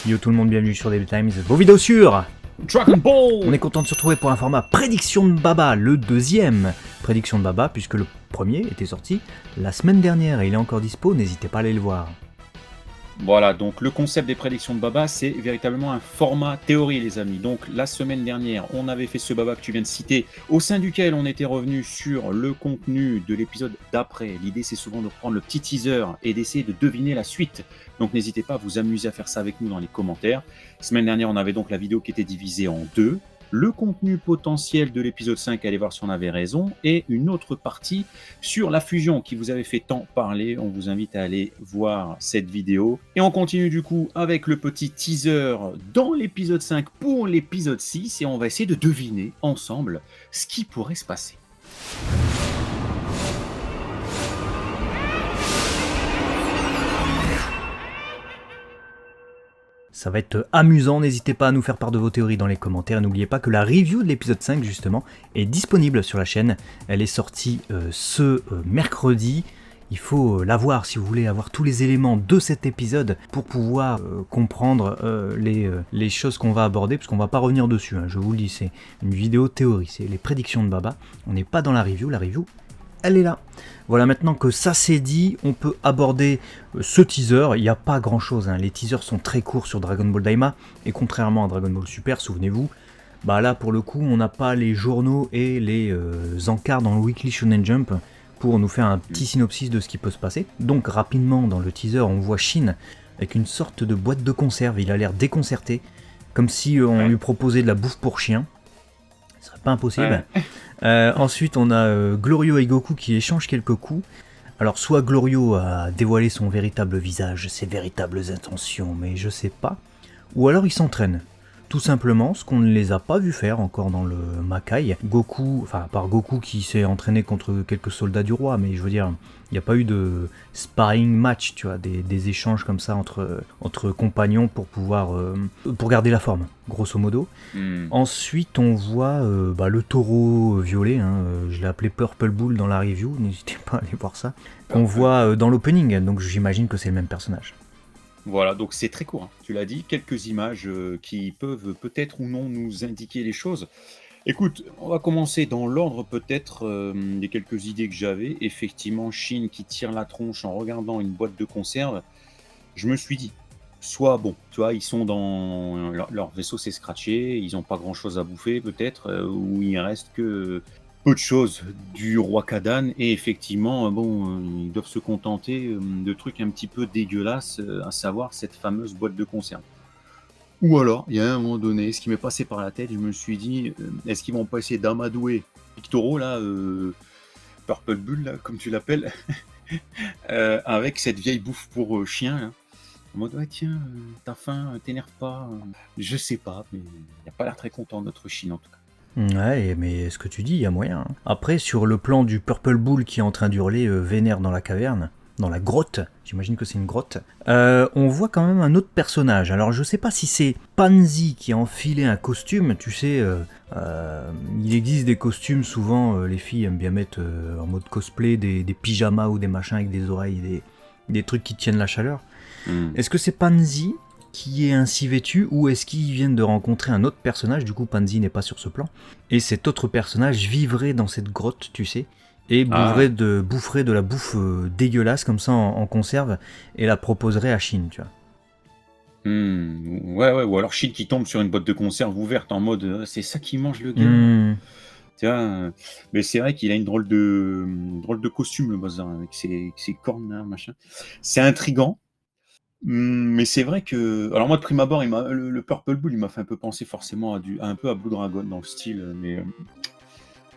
Yo tout le monde, bienvenue sur Daily Times, vos vidéos sur Dragon Ball. On est content de se retrouver pour un format Prédiction de Baba, le deuxième Prédiction de Baba, puisque le premier était sorti la semaine dernière et il est encore dispo, n'hésitez pas à aller le voir. Voilà, donc le concept des prédictions de Baba, c'est véritablement un format théorie, les amis. Donc la semaine dernière, on avait fait ce Baba que tu viens de citer, au sein duquel on était revenu sur le contenu de l'épisode d'après. L'idée, c'est souvent de prendre le petit teaser et d'essayer de deviner la suite. Donc n'hésitez pas à vous amuser à faire ça avec nous dans les commentaires. Semaine dernière, on avait donc la vidéo qui était divisée en deux. Le contenu potentiel de l'épisode 5, allez voir si on avait raison, et une autre partie sur la fusion qui vous avait fait tant parler. On vous invite à aller voir cette vidéo. Et on continue du coup avec le petit teaser dans l'épisode 5 pour l'épisode 6, et on va essayer de deviner ensemble ce qui pourrait se passer. Ça va être amusant, n'hésitez pas à nous faire part de vos théories dans les commentaires. N'oubliez pas que la review de l'épisode 5 justement est disponible sur la chaîne. Elle est sortie ce mercredi. Il faut la voir si vous voulez avoir tous les éléments de cet épisode pour pouvoir comprendre les choses qu'on va aborder, parce qu'on va pas revenir dessus, hein. Je vous le dis, c'est une vidéo théorie, c'est les prédictions de Baba. On n'est pas dans la review elle est là. Voilà, maintenant que ça c'est dit, on peut aborder ce teaser. Il n'y a pas grand chose, hein. Les teasers sont très courts sur Dragon Ball Daima, et contrairement à Dragon Ball Super, souvenez-vous, bah là pour le coup on n'a pas les journaux et les encarts dans le Weekly Shonen Jump pour nous faire un petit synopsis de ce qui peut se passer. Donc rapidement dans le teaser on voit Shin avec une sorte de boîte de conserve, il a l'air déconcerté, comme si on lui proposait de la bouffe pour chien. Ce serait pas impossible. Ensuite on a Glorio et Goku qui échangent quelques coups. Alors soit Glorio a dévoilé son véritable visage, ses véritables intentions, mais je sais pas. Ou alors il s'entraîne. Tout simplement, ce qu'on ne les a pas vu faire encore dans le Makai. Goku, enfin à part Goku qui s'est entraîné contre quelques soldats du roi, mais je veux dire, il n'y a pas eu de sparring match, tu vois, des échanges comme ça entre compagnons pour pouvoir pour garder la forme, grosso modo. Ensuite, on voit le taureau violet, hein, je l'ai appelé Purple Bull dans la review, n'hésitez pas à aller voir ça. On voit dans l'opening, donc j'imagine que c'est le même personnage. Voilà, donc c'est très court, hein. Tu l'as dit, quelques images qui peuvent peut-être ou non nous indiquer les choses. Écoute, on va commencer dans l'ordre peut-être des quelques idées que j'avais. Effectivement, Shin qui tire la tronche en regardant une boîte de conserve. Je me suis dit, soit bon, tu vois, ils sont dans leur vaisseau s'est scratché, ils n'ont pas grand-chose à bouffer peut-être, ou il reste que peu de choses du roi Kadan, et effectivement, ils doivent se contenter de trucs un petit peu dégueulasses, à savoir cette fameuse boîte de conserve. Ou alors, il y a un moment donné, ce qui m'est passé par la tête, je me suis dit, est-ce qu'ils vont pas essayer d'amadouer Pictoro, là, Purple Bull, là, comme tu l'appelles, avec cette vieille bouffe pour chien, là. En mode, ouais, tiens, t'as faim, t'énerve pas. Je sais pas, mais il a pas l'air très content, notre Chine, en tout cas. Ouais, mais ce que tu dis, il y a moyen, hein. Après, sur le plan du Purple Bull qui est en train d'hurler vénère dans la caverne, dans la grotte, j'imagine que c'est une grotte, on voit quand même un autre personnage. Alors je sais pas si c'est Pansy qui a enfilé un costume, tu sais, il existe des costumes, souvent les filles aiment bien mettre en mode cosplay des pyjamas ou des machins avec des oreilles, des trucs qui tiennent la chaleur. Est-ce que c'est Pansy qui est ainsi vêtu, ou est-ce qu'ils viennent de rencontrer un autre personnage? Du coup Pansy n'est pas sur ce plan, et cet autre personnage vivrait dans cette grotte, tu sais, et boufferait de la bouffe dégueulasse comme ça en conserve, et la proposerait à Shin, tu vois. Ouais, ou alors Shin qui tombe sur une boîte de conserve ouverte en mode c'est ça qui mange le gars. Tiens, mais c'est vrai qu'il a une drôle de costume, le bazar, avec ses cornes là, machin. C'est intriguant. Mais c'est vrai que, alors moi de prime abord, le Purple Bull, il m'a fait un peu penser forcément un peu à Blue Dragon dans le style, mais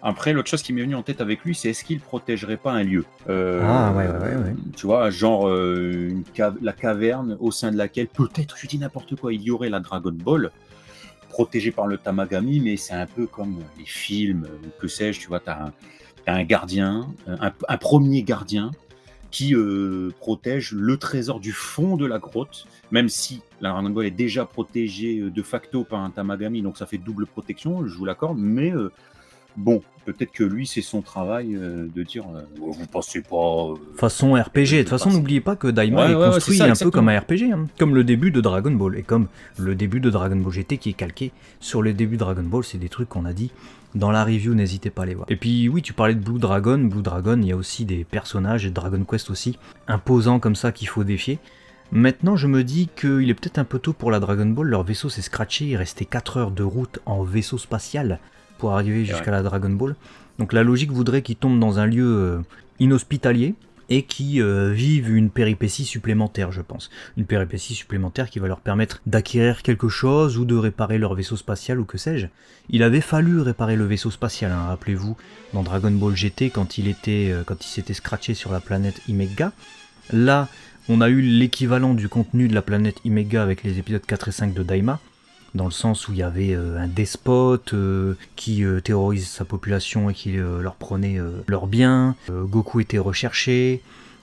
après l'autre chose qui m'est venue en tête avec lui, c'est est-ce qu'il protégerait pas un lieu, Ouais. tu vois, genre la caverne au sein de laquelle peut-être, je dis n'importe quoi, il y aurait la Dragon Ball protégée par le Tamagami, mais c'est un peu comme les films, que sais-je, tu vois, t'as un gardien, un premier gardien qui protège le trésor du fond de la grotte, même si la Dragon Ball est déjà protégée de facto par un Tamagami, donc ça fait double protection, je vous l'accorde, mais Bon, peut-être que lui, c'est son travail, de dire, «Oh, vous pensez pas, Façon RPG. De toute de façon, passer». n'oubliez pas que Daima Ouais, est ouais, ouais, c'est construit ça, un peu comme un exactement. RPG, hein. Comme le début de Dragon Ball, et comme le début de Dragon Ball GT qui est calqué sur le début de Dragon Ball. C'est des trucs qu'on a dit dans la review, n'hésitez pas à les voir. Et puis oui, tu parlais de Blue Dragon. Blue Dragon, il y a aussi des personnages, et Dragon Quest aussi, imposants comme ça qu'il faut défier. Maintenant, je me dis qu'il est peut-être un peu tôt pour la Dragon Ball. Leur vaisseau s'est scratché, il restait 4 heures de route en vaisseau spatial pour arriver C'est vrai. jusqu'à la Dragon Ball. Donc la logique voudrait qu'ils tombent dans un lieu inhospitalier et qui vivent une péripétie supplémentaire, je pense. Une péripétie supplémentaire qui va leur permettre d'acquérir quelque chose ou de réparer leur vaisseau spatial ou que sais-je. Il avait fallu réparer le vaisseau spatial, hein, rappelez-vous, dans Dragon Ball GT quand il s'était scratché sur la planète Imega. Là, on a eu l'équivalent du contenu de la planète Imega avec les épisodes 4 et 5 de Daima, dans le sens où il y avait un despote qui terrorise sa population et qui leur prenait leurs biens, Goku était recherché,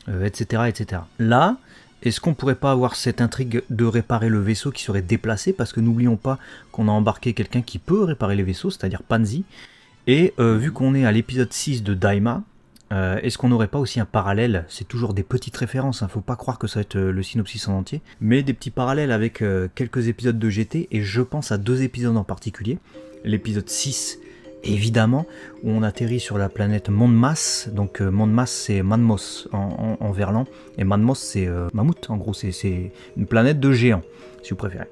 etc., etc. Là, est-ce qu'on pourrait pas avoir cette intrigue de réparer le vaisseau qui serait déplacé, parce que n'oublions pas qu'on a embarqué quelqu'un qui peut réparer les vaisseaux, c'est-à-dire Panzi, et vu qu'on est à l'épisode 6 de Daima, est-ce qu'on n'aurait pas aussi un parallèle? C'est toujours des petites références, hein, faut pas croire que ça va être le synopsis en entier, mais des petits parallèles avec quelques épisodes de GT, et je pense à 2 épisodes en particulier. L'épisode 6, évidemment, où on atterrit sur la planète Monmas. Donc Monmas, c'est Manmos en verlan, et Manmos, c'est mammouth, en gros, c'est une planète de géants, si vous préférez.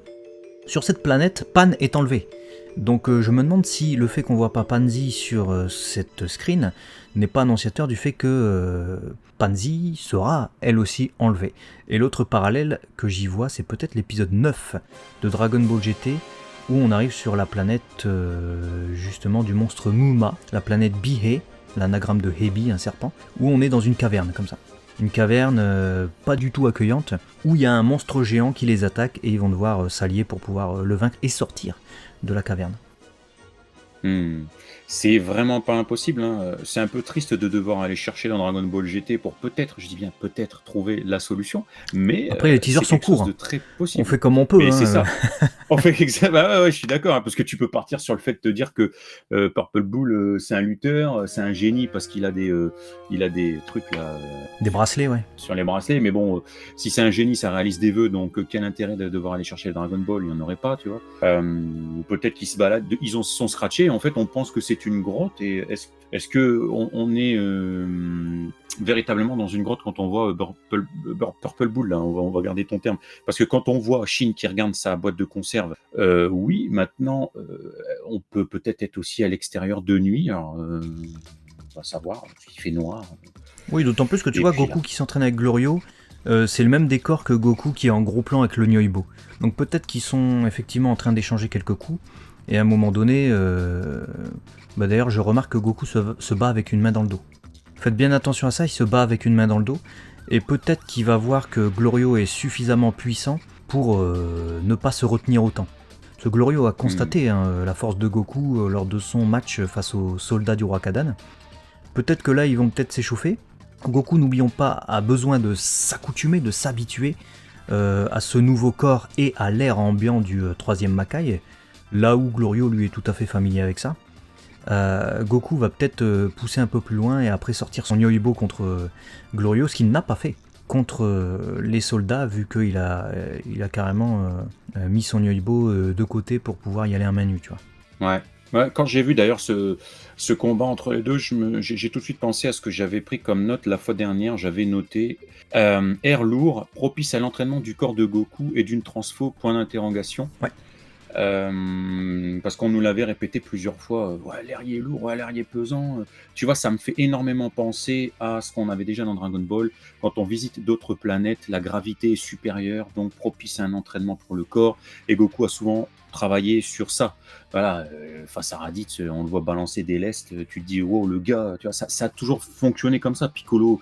Sur cette planète, Pan est enlevé. Donc je me demande si le fait qu'on voit pas Panzi sur cette screen n'est pas annonciateur du fait que Panzi sera elle aussi enlevée. Et l'autre parallèle que j'y vois, c'est peut-être l'épisode 9 de Dragon Ball GT, où on arrive sur la planète justement du monstre Muma, la planète Bihei, l'anagramme de Hebi, un serpent, où on est dans une caverne comme ça. Une caverne pas du tout accueillante, où il y a un monstre géant qui les attaque et ils vont devoir s'allier pour pouvoir le vaincre et sortir de la caverne. Mmh. C'est vraiment pas impossible, hein, c'est un peu triste de devoir aller chercher dans Dragon Ball GT pour peut-être, je dis bien peut-être, trouver la solution, mais Après les teasers c'est sont quelque chose courts, de hein. très On possible. fait comme on peut, Mais c'est hein. ça. En fait, bah, ouais, ouais, je suis d'accord, hein, parce que tu peux partir sur le fait de te dire que, Purple Bull, c'est un lutteur, c'est un génie parce il a des trucs là, Des bracelets, ouais. sur les bracelets, mais bon, si c'est un génie, ça réalise des vœux, donc quel intérêt de devoir aller chercher le Dragon Ball? Il y en aurait pas, tu vois? Peut-être qu'ils se baladent, ils sont scratchés, en fait, on pense que c'est une grotte, et est-ce qu'on est véritablement dans une grotte quand on voit Purple Bull, là, on va garder ton terme, parce que quand on voit Shin qui regarde sa boîte de conserve, oui, maintenant, on peut peut-être être aussi à l'extérieur de nuit, alors, on va savoir, parce qu'il fait noir. Oui, d'autant plus que tu Et vois puis là, Goku qui s'entraîne avec Glorio, c'est le même décor que Goku qui est en gros plan avec le Nyoibo. Donc peut-être qu'ils sont effectivement en train d'échanger quelques coups, et à un moment donné, d'ailleurs je remarque que Goku se bat avec une main dans le dos. Faites bien attention à ça, il se bat avec une main dans le dos, et peut-être qu'il va voir que Glorio est suffisamment puissant pour ne pas se retenir autant. Parce que Glorio a constaté la force de Goku lors de son match face aux soldats du roi Kadan. Peut-être que là ils vont peut-être s'échauffer. Goku, n'oublions pas, a besoin de s'accoutumer, de s'habituer à ce nouveau corps et à l'air ambiant du troisième Makai, là où Glorio lui est tout à fait familier avec ça. Goku va peut-être pousser un peu plus loin et après sortir son Yoibo contre Glorio, ce qu'il n'a pas fait contre les soldats, vu qu'il a carrément mis son Yoibo de côté pour pouvoir y aller en main nue, tu vois. ouais. Ouais, quand j'ai vu d'ailleurs ce combat entre les deux, j'ai tout de suite pensé à ce que j'avais pris comme note la fois dernière. J'avais noté air lourd, propice à l'entraînement du corps de Goku et d'une transfo, point d'interrogation. Ouais. Parce qu'on nous l'avait répété plusieurs fois, ouais, l'air y est lourd, ouais, l'air y est pesant. Tu vois, ça me fait énormément penser à ce qu'on avait déjà dans Dragon Ball. Quand on visite d'autres planètes, la gravité est supérieure, donc propice à un entraînement pour le corps. Et Goku a souvent travaillé sur ça. Voilà, face à Raditz, on le voit balancer des lestes, tu te dis, wow, le gars, tu vois, ça a toujours fonctionné comme ça. Piccolo,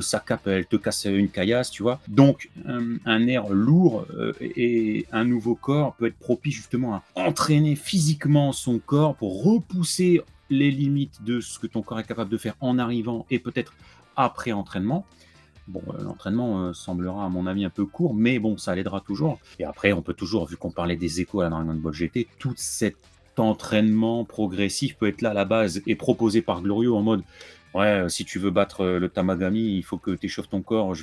sa cape, elle te casse une caillasse, tu vois. Donc, un air lourd et un nouveau corps peut être propice justement à entraîner physiquement son corps pour repousser les limites de ce que ton corps est capable de faire en arrivant et peut-être après entraînement. Bon, l'entraînement semblera à mon avis un peu court, mais bon, ça l'aidera toujours. Et après, on peut toujours, vu qu'on parlait des échos à la Dragon Ball GT, toute cette cet entraînement progressif peut être là à la base et proposé par Glorio en mode ouais, si tu veux battre le Tamagami, il faut que tu échauffes ton corps.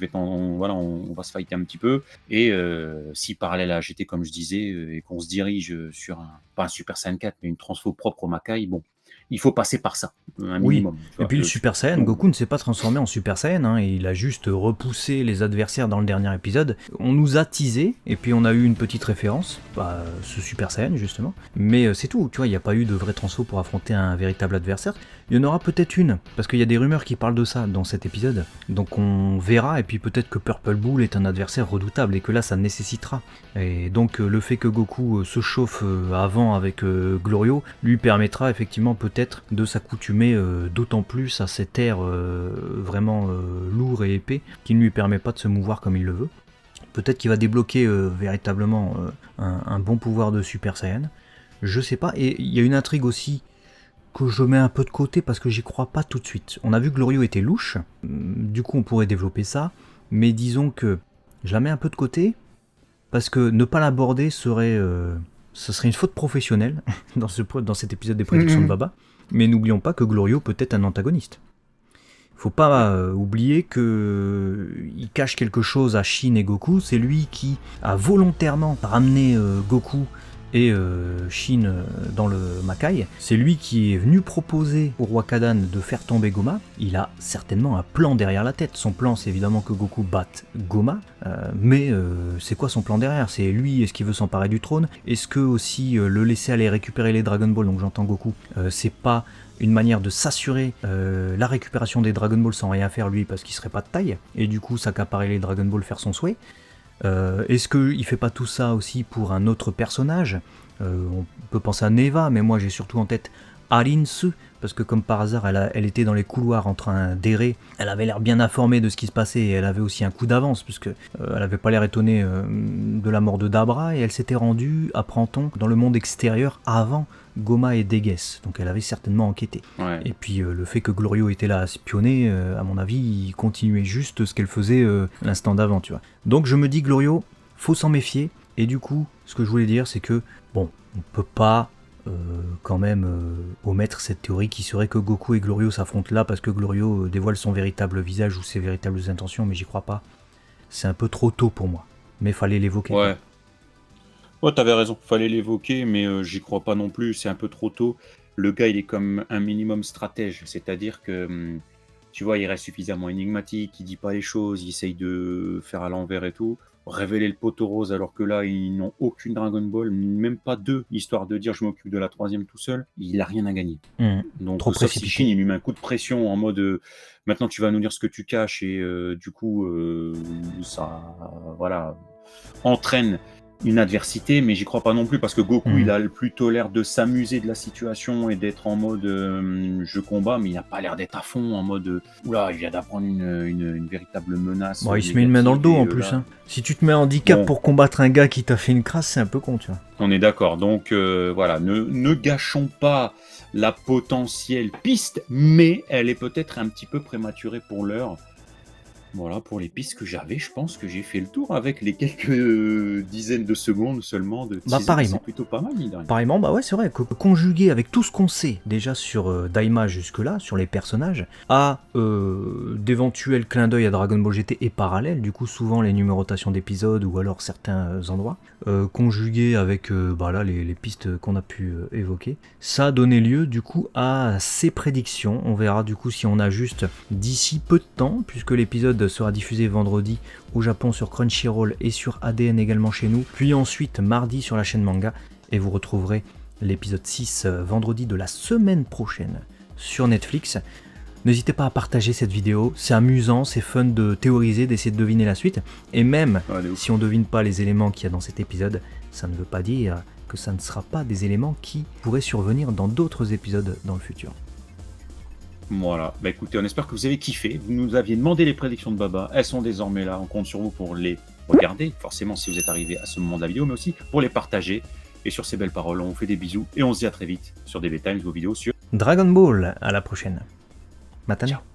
Voilà, on va se fighter un petit peu. Et si parallèle à GT, comme je disais, et qu'on se dirige sur pas un Super Saiyan 4, mais une transfo propre au Makai, bon, il faut passer par ça, un Oui, minimum. Tu et vois, puis le Super Saiyan, donc, Goku ne s'est pas transformé en Super Saiyan, hein, et il a juste repoussé les adversaires dans le dernier épisode. On nous a teasé, et puis on a eu une petite référence, ce Super Saiyan justement, mais c'est tout, tu vois, il n'y a pas eu de vrai transfo pour affronter un véritable adversaire. Il y en aura peut-être une, parce qu'il y a des rumeurs qui parlent de ça dans cet épisode, donc on verra, et puis peut-être que Purple Bull est un adversaire redoutable, et que là ça nécessitera. Et donc le fait que Goku se chauffe avant avec Glorio, lui permettra effectivement peut-être de s'accoutumer d'autant plus à cet air vraiment lourd et épais qui ne lui permet pas de se mouvoir comme il le veut. Peut-être qu'il va débloquer véritablement un bon pouvoir de Super Saiyan. Je sais pas, et il y a une intrigue aussi que je mets un peu de côté parce que j'y crois pas tout de suite. On a vu que Glorio était louche, du coup on pourrait développer ça, mais disons que je la mets un peu de côté parce que ne pas l'aborder serait, ce serait une faute professionnelle dans cet épisode des prédictions de Baba. Mais n'oublions pas que Glorio peut être un antagoniste. Faut pas oublier qu'il cache quelque chose à Shin et Goku. C'est lui qui a volontairement ramené Goku et Shin dans le Makai. C'est lui qui est venu proposer au roi Kadan de faire tomber Goma. Il a certainement un plan derrière la tête. Son plan, c'est évidemment que Goku batte Goma, mais c'est quoi son plan derrière? C'est lui, est-ce qu'il veut s'emparer du trône? Est-ce que aussi le laisser aller récupérer les Dragon Ball, donc j'entends Goku, c'est pas une manière de s'assurer la récupération des Dragon Ball sans rien faire lui parce qu'il serait pas de taille, et du coup s'accaparer les Dragon Ball, faire son souhait. Est-ce qu'il fait pas tout ça aussi pour un autre personnage? On peut penser à Neva, mais moi j'ai surtout en tête Arinsu, parce que comme par hasard elle était dans les couloirs en train d'errer, elle avait l'air bien informée de ce qui se passait et elle avait aussi un coup d'avance puisque elle avait pas l'air étonnée de la mort de Dabra, et elle s'était rendue, apprend-on, dans le monde extérieur avant Goma et Degues, donc elle avait certainement enquêté. ouais. Et puis le fait que Glorio était là à espionner, à mon avis, il continuait juste ce qu'elle faisait l'instant d'avant, tu vois. Donc je me dis Glorio, faut s'en méfier, et du coup, ce que je voulais dire, c'est que, bon, on peut pas quand même omettre cette théorie qui serait que Goku et Glorio s'affrontent là parce que Glorio dévoile son véritable visage ou ses véritables intentions, mais j'y crois pas. C'est un peu trop tôt pour moi, mais fallait l'évoquer. Ouais. Ouais, t'avais raison, fallait l'évoquer, mais j'y crois pas non plus, c'est un peu trop tôt. Le gars, il est comme un minimum stratège, c'est-à-dire que, tu vois, il reste suffisamment énigmatique, il dit pas les choses, il essaye de faire à l'envers et tout. Révéler le poteau rose alors que là, ils n'ont aucune Dragon Ball, même pas deux, histoire de dire je m'occupe de la troisième tout seul, il a rien à gagner. Donc, Trop sauf si précipité. Shin, il lui met un coup de pression en mode maintenant tu vas nous dire ce que tu caches, et du coup, ça, voilà, entraîne une adversité, mais j'y crois pas non plus parce que Goku, il a plutôt l'air de s'amuser de la situation et d'être en mode je combats, mais il n'a pas l'air d'être à fond en mode oula, il vient d'apprendre une véritable menace. Bon, il se met une main dans le dos en plus. Là, Hein. Si tu te mets en handicap bon, pour combattre un gars qui t'a fait une crasse, c'est un peu con, tu vois. on est d'accord. Donc voilà, ne gâchons pas la potentielle piste, mais elle est peut-être un petit peu prématurée pour l'heure. Voilà, pour les pistes que j'avais, je pense que j'ai fait le tour avec les quelques dizaines de secondes seulement de teaser. Pareillement. C'est plutôt pas mal, mine de rien. Pareillement, bah ouais, c'est vrai, que conjugué avec tout ce qu'on sait déjà sur Daima jusque-là, sur les personnages, à d'éventuels clins d'œil à Dragon Ball GT et parallèles, du coup souvent les numérotations d'épisodes ou alors certains endroits, conjugué avec là, les pistes qu'on a pu évoquer, ça a donné lieu du coup à ces prédictions. On verra du coup si on ajuste d'ici peu de temps, puisque l'épisode sera diffusé vendredi au Japon sur Crunchyroll et sur ADN également chez nous, puis ensuite mardi sur la chaîne Manga, et vous retrouverez l'épisode 6 vendredi de la semaine prochaine sur Netflix. N'hésitez pas à partager cette vidéo, c'est amusant, c'est fun de théoriser, d'essayer de deviner la suite, et même si on ne devine pas les éléments qu'il y a dans cet épisode, ça ne veut pas dire que ça ne sera pas des éléments qui pourraient survenir dans d'autres épisodes dans le futur. Voilà, bah écoutez, on espère que vous avez kiffé. Vous nous aviez demandé les prédictions de Baba, elles sont désormais là, on compte sur vous pour les regarder, forcément si vous êtes arrivé à ce moment de la vidéo, mais aussi pour les partager. Et sur ces belles paroles, on vous fait des bisous et on se dit à très vite sur DB Times, vos vidéos sur Dragon Ball, à la prochaine. Matane. Ciao.